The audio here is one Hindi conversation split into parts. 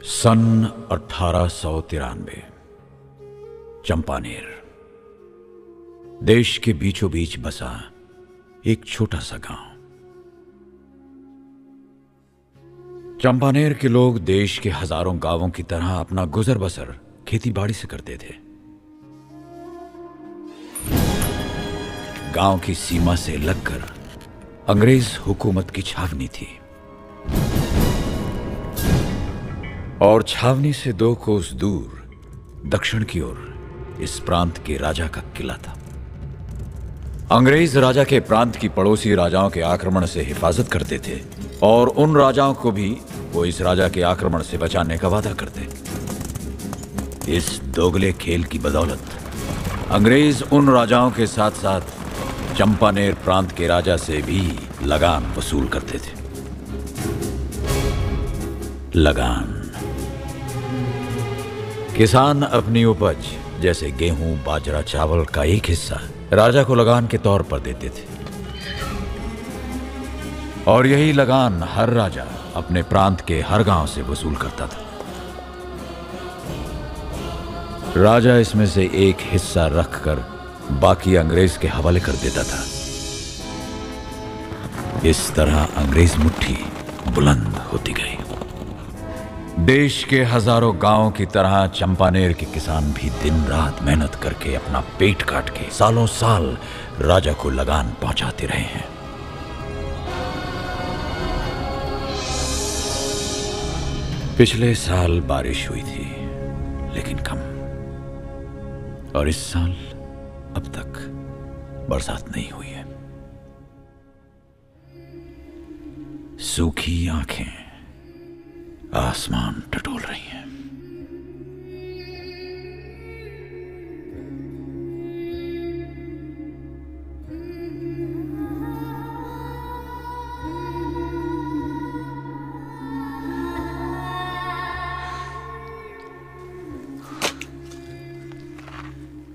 सन 1893 चंपानेर देश के बीचों बीच बसा एक छोटा सा गांव। चंपानेर के लोग देश के हजारों गांवों की तरह अपना गुजर बसर खेती बाड़ी से करते थे। गांव की सीमा से लगकर अंग्रेज हुकूमत की छावनी थी और छावनी से 2 कोस दूर दक्षिण की ओर इस प्रांत के राजा का किला था। अंग्रेज राजा के प्रांत की पड़ोसी राजाओं के आक्रमण से हिफाजत करते थे और उन राजाओं को भी वो इस राजा के आक्रमण से बचाने का वादा करते। इस दोगले खेल की बदौलत अंग्रेज उन राजाओं के साथ साथ चंपानेर प्रांत के राजा से भी लगान वसूल करते थे। लगान किसान अपनी उपज जैसे गेहूं, बाजरा, चावल का एक हिस्सा राजा को लगान के तौर पर देते थे और यही लगान हर राजा अपने प्रांत के हर गांव से वसूल करता था। राजा इसमें से एक हिस्सा रखकर बाकी अंग्रेज के हवाले कर देता था। इस तरह अंग्रेज मुट्ठी बुलंद होती गई। देश के हजारों गांवों की तरह चंपानेर के किसान भी दिन रात मेहनत करके अपना पेट काट के सालों साल राजा को लगान पहुंचाते रहे हैं। पिछले साल बारिश हुई थी लेकिन कम, और इस साल अब तक बरसात नहीं हुई है। सूखी आंखें आसमान टटोल रही हैं।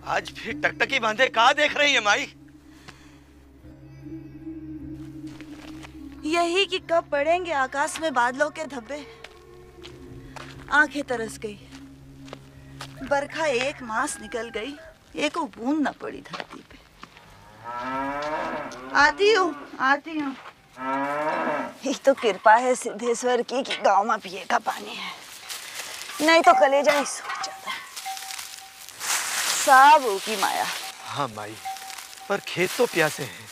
आज भी टकटकी बांधे कहाँ देख रही है माई? यही कि कब पड़ेंगे आकाश में बादलों के धब्बे। आंखें तरस गई। बरखा एक मास निकल गई, एक बूंद न पड़ी धरती पे। आती हूँ। ये तो कृपा है सिद्धेश्वर की कि गांव में पिए का पानी है, नहीं तो कलेजा ही सूख जाता है। सब की माया। हाँ माई, पर खेत तो प्यासे हैं,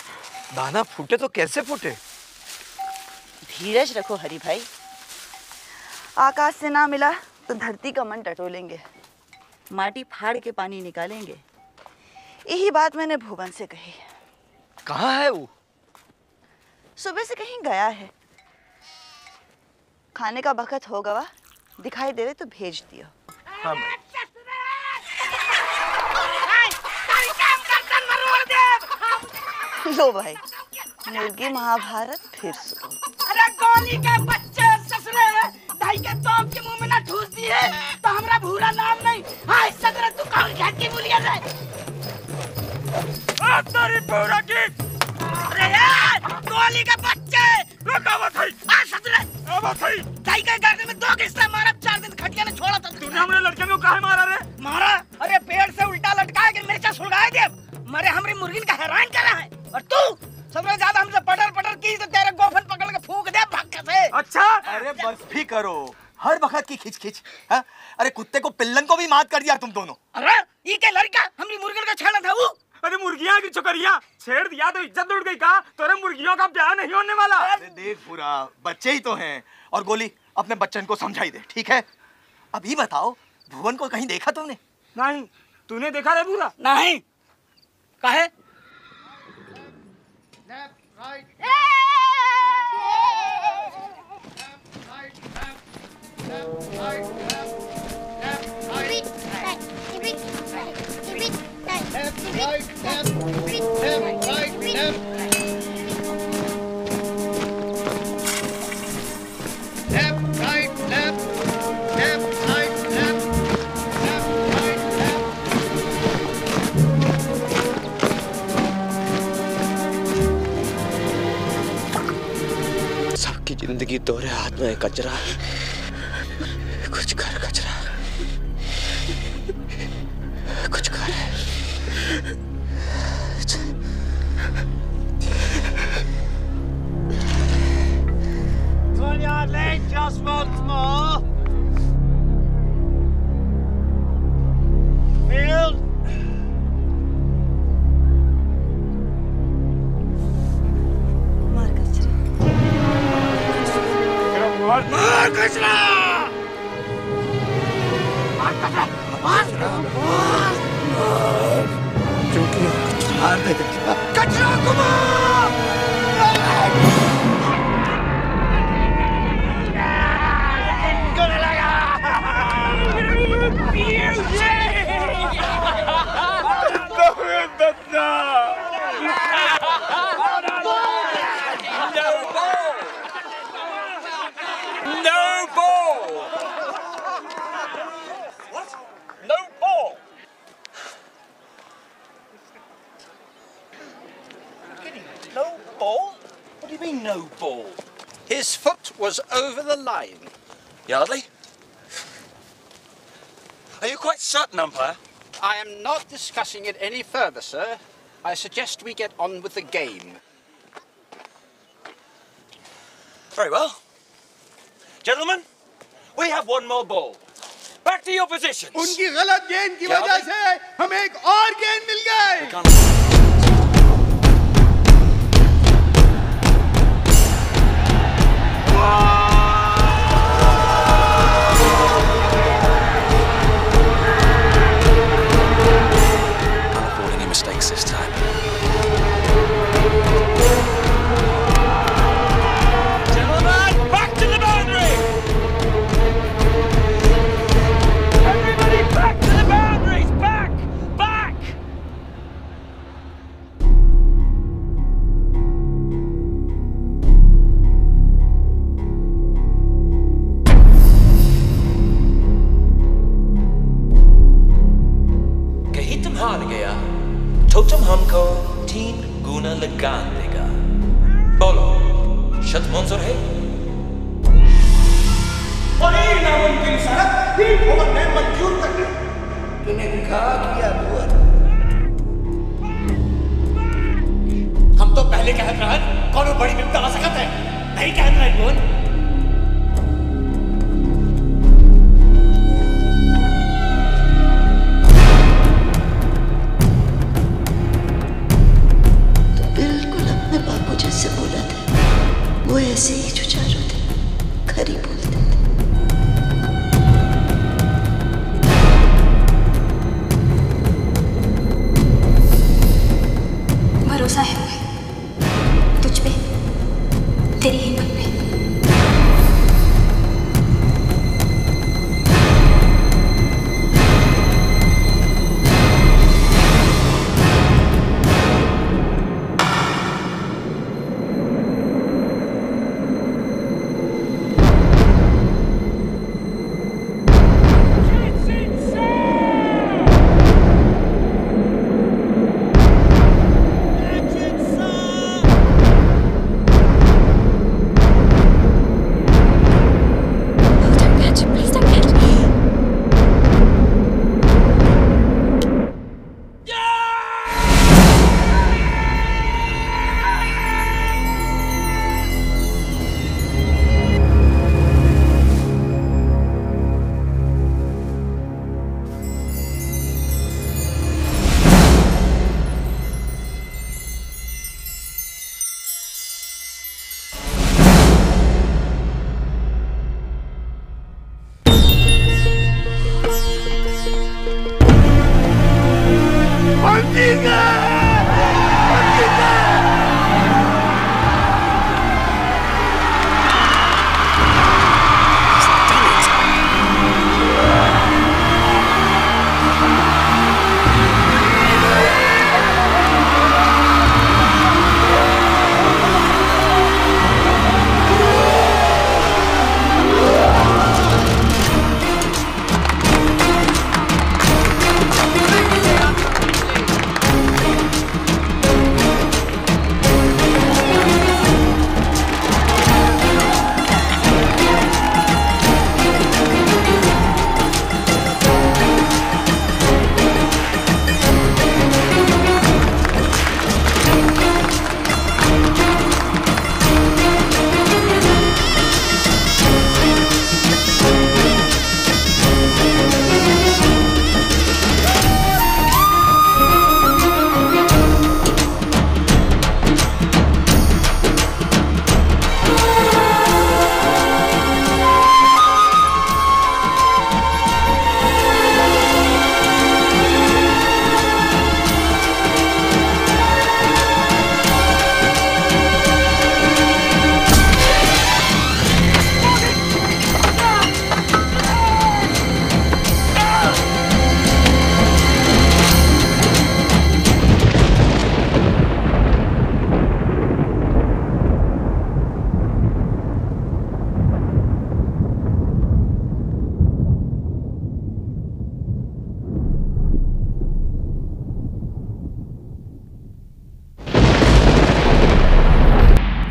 दाना फूटे तो कैसे फूटे? धीरज रखो हरि भाई। आकाश से ना मिला तो धरती का मन टटोलेंगे, माटी फाड़ के पानी निकालेंगे। यही बात मैंने भुवन से कही। कहाँ है वो? सुबह से कहीं गया है। खाने का वक्त हो गवा, दिखाई देवे तो भेज दियो। हाँ माई। लो भाई, मुर्गी महाभारत फिर शुरू। अरे गोली के बच्चे ससुरे दाई के तोप के मुंह में ना ठूस दिए तो हमरा भूरा नाम नहीं। हाय सदर तू कौन खेत की बोलिया रे? आ तेरी पूरा की। अरे यार गोली के बच्चे रुका मत भाई। आ ससुरे अब भाई दाई के गर्दन में 2 किस्सा मारा, 4 दिन खटिया ने छोड़ा था। तूने हमरे लड़के को काहे मारा रे? मारा? अरे पेड़ से उल्टा लटकाया कि मिर्चा सुलगाए दे। मरे हमरी मुर्गिन का हैरान करा है और तू सबसे ज्यादा हमसे पटर की तो तेरे गोफन पकड़ के फूंक दे भक्का से। अच्छा अरे बस भी करो, हर वक्त की खिच। हाँ? अरे कुत्ते को पिल्लन को भी मात कर दिया तुम दोनों। अरे ये क्या लड़का हमरी मुर्गिन का छेड़ा था वो? अरे मुर्गियां की चुकरिया छेड़ दिया तो इज्जत उड़ गई का? तोरे मुर्गियों का ब्याह नहीं होने वाला। अरे देख पूरा, बच्चे ही तो हैं। और गोली अपने बच्चन को समझाई दे, ठीक है? अभी बताओ, भुवन को कहीं देखा तुमने? नहीं, तूने देखा रे पूरा? नहीं। काहे? जिंदगी तोरे हाथ में कचरा, कुछ कर कचरा, कुछ कर। Yard lane, just once more. Field. मार कचरा। मार कचरा! मार कचरा! मार कचरा! कचरा को मार! No ball. His foot was over the line. Yardley? Are you quite certain, umpire? I am not discussing it any further, sir. I suggest we get on with the game. Very well. Gentlemen, we have one more ball. Back to your positions. उनकी गलत गेंद की वजह से हमें एक और गेंद मिल गए। Mistakes this time. Gentlemen, back to the boundary! Everybody back to the boundaries! Back! Back! कहीं तुम हार गया तो तुम हमको 3 गुना लगान देगा। बोलो, शर्त मंजूर है? बड़ी नामुमकिन शर्त 3 ओवर में मंजूर करना। तूने कहा किया भुवन? हम तो पहले कहत रहे कौन बड़ी विपदा आ सकत है, नहीं कहत रहे भुवन। जैसे बोला था वो ऐसे ही जुझारू थे, खरी बोलते थे। भरोसा है मुझे तुझ पे, तेरी हिम्मत पे।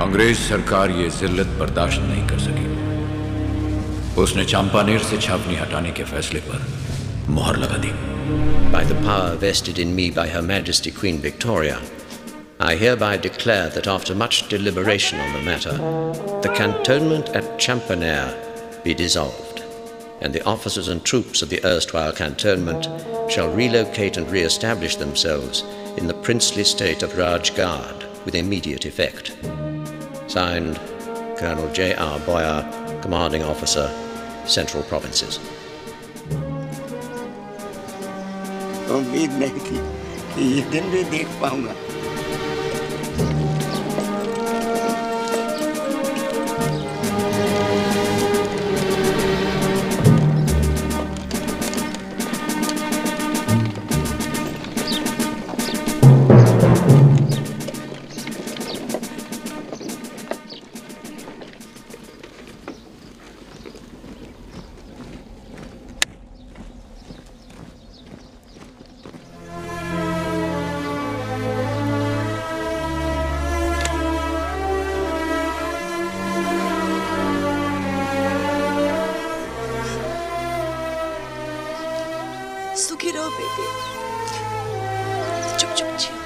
अंग्रेज सरकार ये जिल्लत बर्दाश्त नहीं कर सकी। उसने चंपानेर से छावनी हटाने के फैसले पर मुहर लगा दी। By the power vested in me by Her Majesty Queen Victoria, I hereby declare that after much deliberation on the matter, the cantonment at Champaner be dissolved, and the officers and troops of the erstwhile cantonment shall relocate and re-establish themselves in the princely state of Rajgarh with immediate effect. Signed, Colonel J.R. Boyer, Commanding Officer, Central Provinces. उम्मीद नहीं थी कि ये दिन भी देख पाऊंगा। सुखी रहो बेटे, चुप चुप जियो।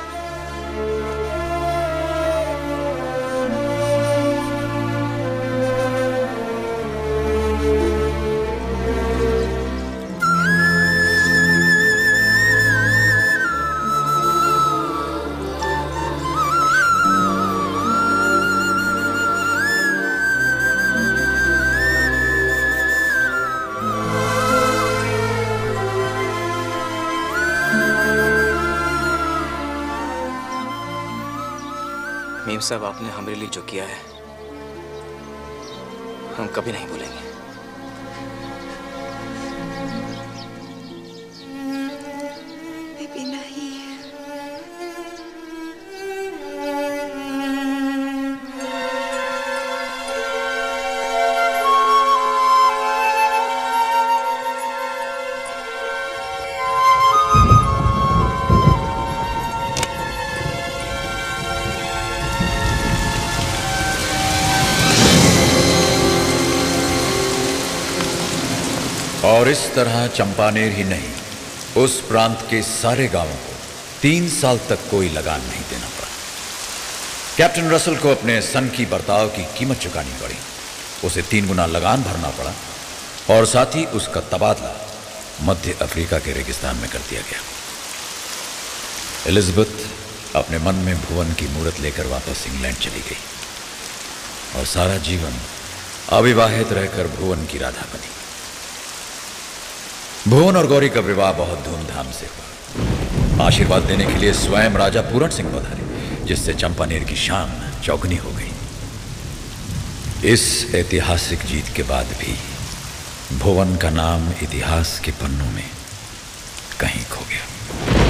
मीम साहब, आपने हमारे लिए जो किया है हम कभी नहीं भूलेंगे। बेबी नहीं। और इस तरह चंपानेर ही नहीं, उस प्रांत के सारे गांवों को 3 साल तक कोई लगान नहीं देना पड़ा। कैप्टन रसल को अपने सन की बर्ताव की कीमत चुकानी पड़ी। उसे 3 गुना लगान भरना पड़ा और साथ ही उसका तबादला मध्य अफ्रीका के रेगिस्तान में कर दिया गया। एलिजाबेथ अपने मन में भुवन की मूरत लेकर वापस इंग्लैंड चली गई और सारा जीवन अविवाहित रहकर भुवन की राधा बनी। भुवन और गौरी का विवाह बहुत धूमधाम से हुआ। आशीर्वाद देने के लिए स्वयं राजा पूरण सिंह पधारे, जिससे चंपानेर की शान चौगनी हो गई। इस ऐतिहासिक जीत के बाद भी भुवन का नाम इतिहास के पन्नों में कहीं खो गया।